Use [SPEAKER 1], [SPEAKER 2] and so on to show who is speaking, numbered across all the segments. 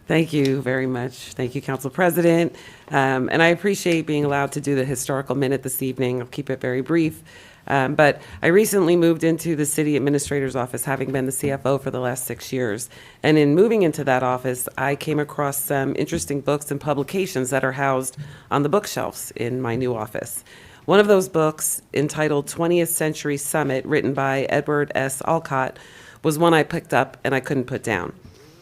[SPEAKER 1] Thank you very much. Thank you, Council President. And I appreciate being allowed to do the historical minute this evening. I'll keep it very brief. But I recently moved into the city administrator's office, having been the CFO for the last 6 years. And in moving into that office, I came across some interesting books and publications that are housed on the bookshelves in my new office. One of those books, entitled 20th Century Summit, written by Edward S. Alcott, was one I picked up and I couldn't put down.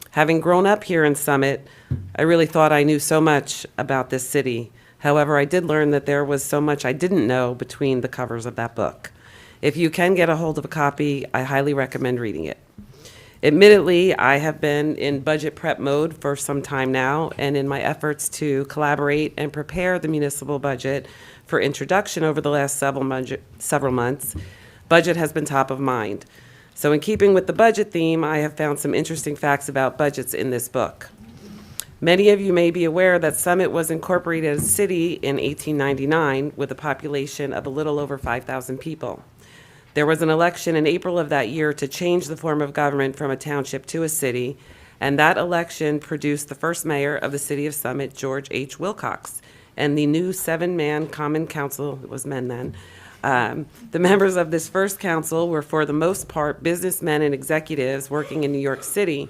[SPEAKER 1] Having grown up here in Summit, I really thought I knew so much about this city. However, I did learn that there was so much I didn't know between the covers of that book. If you can get a hold of a copy, I highly recommend reading it. Admittedly, I have been in budget prep mode for some time now, and in my efforts to collaborate and prepare the municipal budget for introduction over the last several months, budget has been top of mind. So in keeping with the budget theme, I have found some interesting facts about budgets in this book. Many of you may be aware that Summit was incorporated as a city in 1899 with a population of a little over 5,000 people. There was an election in April of that year to change the form of government from a township to a city, and that election produced the first mayor of the city of Summit, George H. Wilcox, and the new 7-man common council, it was men then. The members of this first council were, for the most part, businessmen and executives working in New York City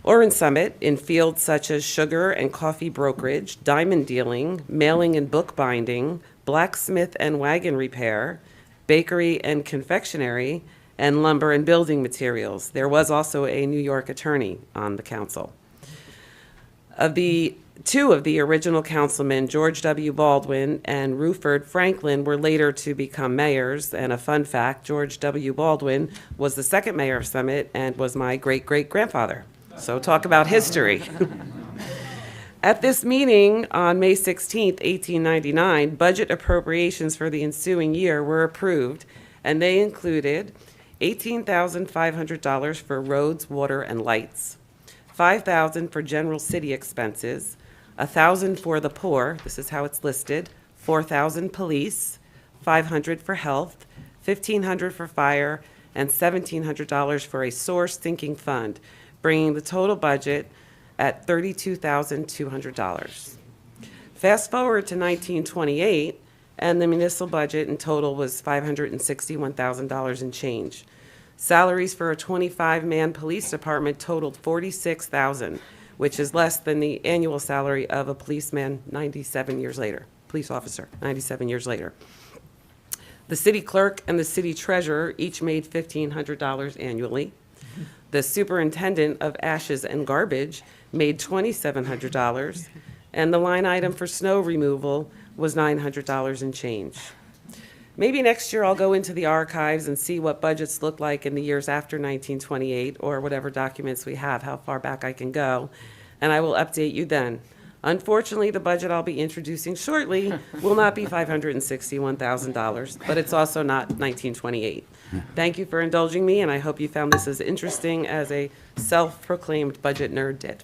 [SPEAKER 1] or in Summit in fields such as sugar and coffee brokerage, diamond dealing, mailing and bookbinding, blacksmith and wagon repair, bakery and confectionery, and lumber and building materials. There was also a New York attorney on the council. Two of the original councilmen, George W. Baldwin and Ruford Franklin, were later to become mayors. And a fun fact, George W. Baldwin was the second mayor of Summit and was my great-great-grandfather. So talk about history. At this meeting on May 16th, 1899, budget appropriations for the ensuing year were approved, and they included $18,500 for roads, water, and lights, $5,000 for general city expenses, $1,000 for the poor, this is how it's listed, $4,000 police, $500 for health, $1,500 for fire, and $1,700 for a source sinking fund, bringing the total budget at $32,200. Fast forward to 1928, and the municipal budget in total was $561,000 and change. Salaries for a 25-man police department totaled $46,000, which is less than the annual salary of a policeman 97 years later, police officer 97 years later. The city clerk and the city treasurer each made $1,500 annually. The superintendent of ashes and garbage made $2,700, and the line item for snow removal was $900 and change. Maybe next year I'll go into the archives and see what budgets look like in the years after 1928, or whatever documents we have, how far back I can go, and I will update you then. Unfortunately, the budget I'll be introducing shortly will not be $561,000, but it's also not 1928. Thank you for indulging me, and I hope you found this as interesting as a self-proclaimed budget nerd did.